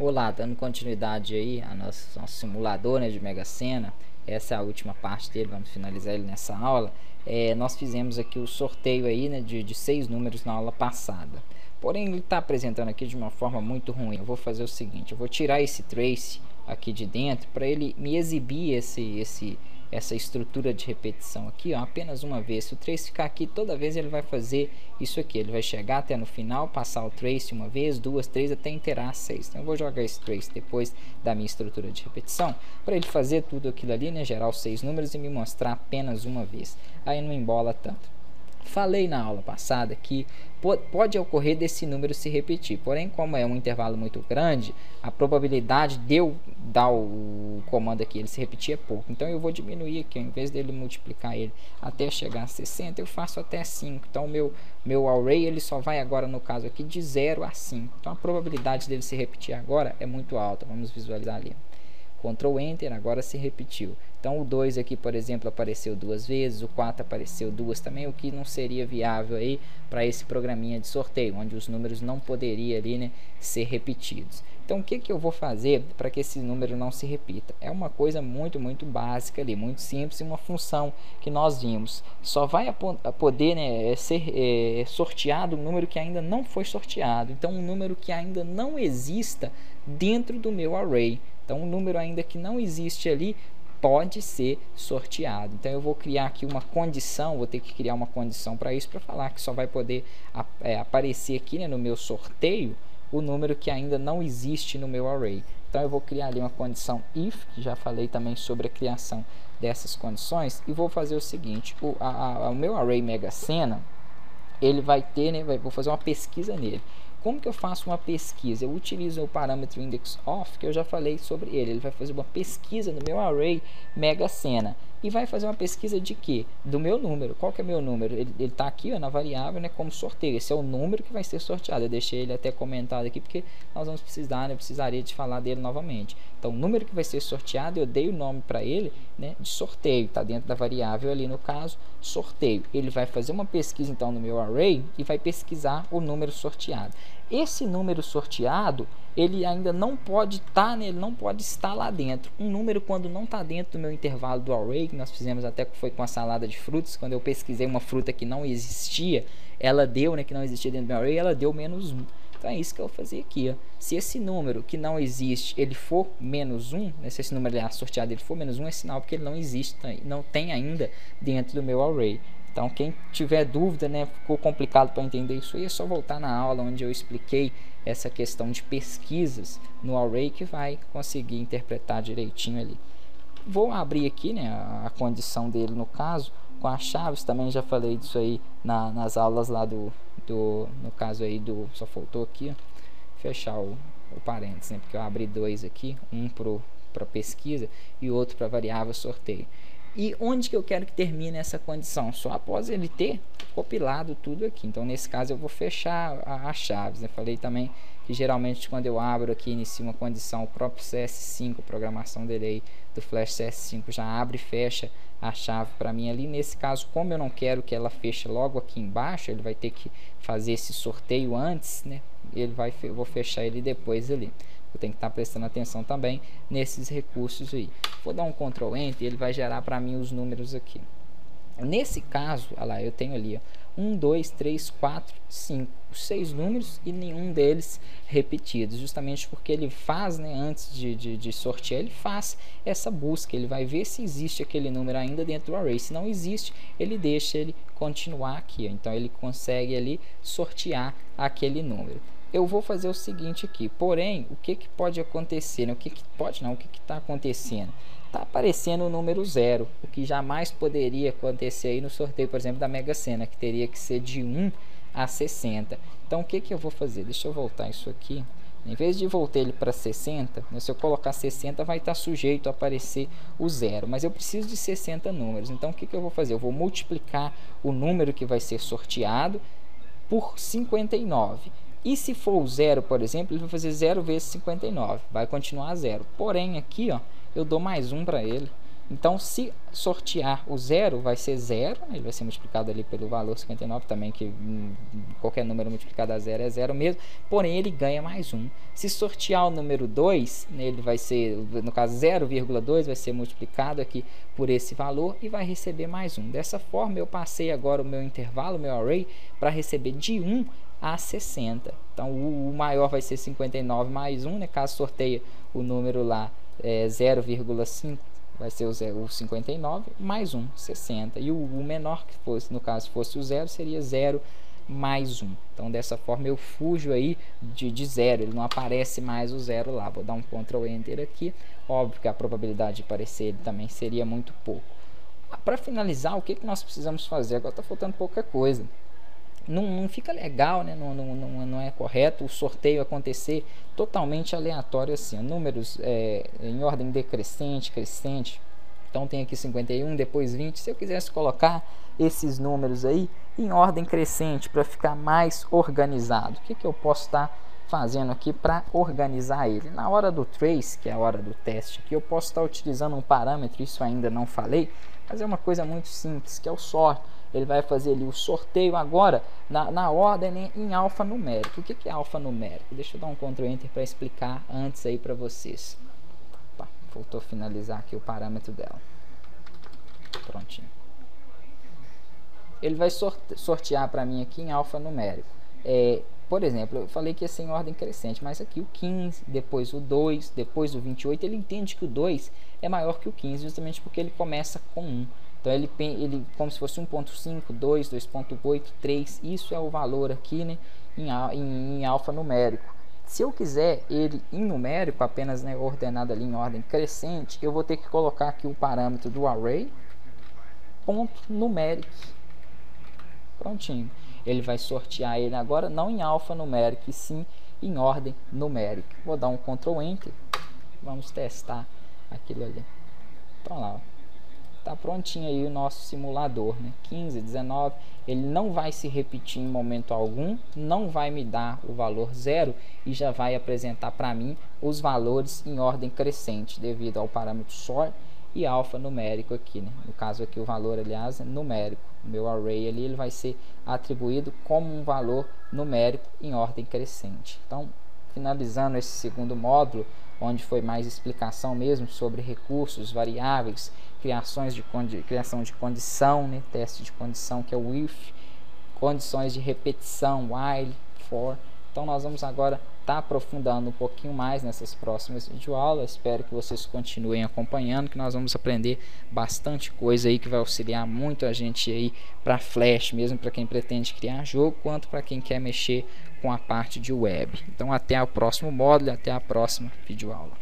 Olá, dando continuidade aí a nosso simulador, né, de Mega Sena. Essa é a última parte dele, vamos finalizar ele nessa aula. Nós fizemos aqui o sorteio aí, né, de 6 números na aula passada. Porém, ele está apresentando aqui de uma forma muito ruim. Eu vou fazer o seguinte, eu vou tirar esse trace aqui de dentro para ele me exibir essa estrutura de repetição aqui, ó, apenas uma vez. Se o trace ficar aqui, toda vez ele vai fazer isso aqui. Ele vai chegar até no final, passar o trace uma vez, duas, três, até inteirar 6. Então eu vou jogar esse trace depois da minha estrutura de repetição, para ele fazer tudo aquilo ali, né, gerar os 6 números e me mostrar apenas uma vez. Aí não embola tanto. Falei na aula passada que pode ocorrer desse número se repetir, porém, como é um intervalo muito grande, a probabilidade de eu dar o comando aqui ele se repetir é pouco. Então eu vou diminuir aqui, ao invés dele multiplicar ele até chegar a 60, eu faço até 5. Então meu array ele só vai agora, no caso aqui, de 0 a 5. Então a probabilidade dele se repetir agora é muito alta. Vamos visualizar ali. Ctrl Enter, agora se repetiu. Então o 2 aqui, por exemplo, apareceu 2 vezes, o 4 apareceu 2 também, o que não seria viável aí para esse programinha de sorteio, onde os números não poderiam ali, né, ser repetidos. Então o que eu vou fazer para que esse número não se repita? É uma coisa muito básica ali, muito simples, uma função que nós vimos. Só vai poder, né, ser sorteado um número que ainda não foi sorteado. Então um número que ainda não exista dentro do meu array. Então um número ainda que não existe ali pode ser sorteado. Então eu vou criar aqui uma condição, vou ter que criar uma condição para isso, para falar que só vai poder aparecer aqui, né, no meu sorteio o número que ainda não existe no meu array. Então eu vou criar ali uma condição if, que já falei também sobre a criação dessas condições, e vou fazer o seguinte, o meu array Mega Sena, ele vai ter, né, vou fazer uma pesquisa nele. Como que eu faço uma pesquisa? Eu utilizo o parâmetro indexOf, que eu já falei sobre ele. Ele vai fazer uma pesquisa no meu array Mega Sena. E vai fazer uma pesquisa de quê? Do meu número. Qual que é meu número? Ele está aqui, ó, na variável, né, como sorteio. Esse é o número que vai ser sorteado. Eu deixei ele até comentado aqui, porque nós vamos precisar, né, eu precisaria de falar dele novamente. Então, o número que vai ser sorteado, eu dei o nome para ele, né, de sorteio. Está dentro da variável ali, no caso, sorteio. Ele vai fazer uma pesquisa, então, no meu array e vai pesquisar o número sorteado. Esse número sorteado, ele ainda não pode estar, né, ele não pode estar lá dentro. Um número, quando não está dentro do meu intervalo do array, que nós fizemos até que foi com a salada de frutas, quando eu pesquisei uma fruta que não existia, ela deu, né, que não existia dentro do meu array, ela deu menos 1. Então é isso que eu vou fazer aqui, ó. Se esse número que não existe, ele for menos 1, né, se esse número ali sorteado ele for menos 1, é sinal porque ele não existe, não tem ainda dentro do meu array. Então quem tiver dúvida, né, ficou complicado para entender isso aí, é só voltar na aula onde eu expliquei essa questão de pesquisas no array, que vai conseguir interpretar direitinho ali. Vou abrir aqui, né, a condição dele, no caso, com as chaves. Também já falei disso aí nas aulas lá no caso aí só faltou aqui, ó, fechar o parênteses, né, porque eu abri 2 aqui, um para pesquisa e outro para variável sorteio. E onde que eu quero que termine essa condição? Só após ele ter compilado tudo aqui. Então nesse caso eu vou fechar as chaves, né? Falei também que geralmente quando eu abro aqui, inicio uma condição, o próprio CS5, programação dele aí do Flash CS5 já abre e fecha a chave para mim ali. Nesse caso, como eu não quero que ela feche logo aqui embaixo, ele vai ter que fazer esse sorteio antes, né? Eu vou fechar ele depois ali. Eu tenho que estar prestando atenção também nesses recursos aí. Vou dar um Ctrl Enter e ele vai gerar para mim os números aqui. Nesse caso, olha lá, eu tenho ali, ó, 1, 2, 3, 4, 5, 6 números e nenhum deles repetidos, justamente porque ele faz, né, antes de sortear, ele faz essa busca, ele vai ver se existe aquele número ainda dentro do array. Se não existe, ele deixa ele continuar aqui, ó. Então ele consegue ali sortear aquele número. Eu vou fazer o seguinte aqui, porém, o que pode acontecer, né? O que está acontecendo? Está aparecendo o número 0, o que jamais poderia acontecer aí no sorteio, por exemplo, da Mega Sena, que teria que ser de 1 a 60. Então, o que eu vou fazer? Deixa eu voltar isso aqui. Em vez de voltar ele para 60, né, se eu colocar 60, vai estar sujeito a aparecer o 0. Mas eu preciso de 60 números. Então, o que eu vou fazer? Eu vou multiplicar o número que vai ser sorteado por 59. E se for o 0, por exemplo, ele vai fazer 0 vezes 59. Vai continuar 0. Porém, aqui, ó, eu dou mais 1 para ele. Então, se sortear o 0, vai ser 0, ele vai ser multiplicado ali pelo valor 59 também, que qualquer número multiplicado a 0 é 0 mesmo, porém ele ganha mais 1. Se sortear o número 2, ele vai ser, no caso 0,2, vai ser multiplicado aqui por esse valor e vai receber mais 1. Dessa forma, eu passei agora o meu intervalo, o meu array, para receber de 1 a 60. Então, o maior vai ser 59 mais 1, né? Caso sorteie o número lá 0,5, vai ser o 59 mais 1, 60. E o menor, que fosse, no caso, fosse o 0, seria 0 mais 1. Então, dessa forma, eu fujo aí de 0. Ele não aparece mais o 0 lá. Vou dar um Ctrl Enter aqui. Óbvio que a probabilidade de aparecer ele também seria muito pouco. Para finalizar, o que nós precisamos fazer? Agora está faltando pouca coisa. Não fica legal, né? Não é correto o sorteio acontecer totalmente aleatório assim, números em ordem decrescente, crescente. Então tem aqui 51, depois 20. Se eu quisesse colocar esses números aí em ordem crescente para ficar mais organizado, o que eu posso estar fazendo aqui para organizar ele? Na hora do trace, que é a hora do teste aqui, eu posso estar utilizando um parâmetro, isso ainda não falei, mas é uma coisa muito simples, que é o sort. Ele vai fazer ali o sorteio agora na ordem, né, em alfanumérico. O que é alfanumérico? Deixa eu dar um Ctrl Enter para explicar antes aí para vocês. Opa, faltou finalizar aqui o parâmetro dela. Prontinho. Ele vai sortear para mim aqui em alfanumérico. Por exemplo, eu falei que ia ser em ordem crescente, mas aqui o 15, depois o 2, depois o 28, ele entende que o 2 é maior que o 15, justamente porque ele começa com 1. Então, ele como se fosse 1.5, 2, 2.8, 3, isso é o valor aqui, né, em alfanumérico. Se eu quiser ele em numérico, apenas, né, ordenado ali em ordem crescente, eu vou ter que colocar aqui o parâmetro do array, ponto numérico. Prontinho. Ele vai sortear ele agora, não em alfanumérico, e sim em ordem numérica. Vou dar um Ctrl Enter, vamos testar aquilo ali. Então lá, ó. Tá prontinho aí o nosso simulador, né? 15, 19, ele não vai se repetir em momento algum, não vai me dar o valor 0 e já vai apresentar para mim os valores em ordem crescente, devido ao parâmetro sort e alfanumérico aqui, né? No caso aqui o valor, aliás, é numérico. O meu array ali, ele vai ser atribuído como um valor numérico em ordem crescente. Então, finalizando esse segundo módulo, onde foi mais explicação mesmo sobre recursos, variáveis, criação de condição, né? Teste de condição, que é o if, condições de repetição, while, for. Então nós vamos agora estar aprofundando um pouquinho mais nessas próximas videoaulas. Espero que vocês continuem acompanhando, que nós vamos aprender bastante coisa aí que vai auxiliar muito a gente aí para Flash, mesmo para quem pretende criar jogo, quanto para quem quer mexer com a parte de web. Então até o próximo módulo, até a próxima videoaula.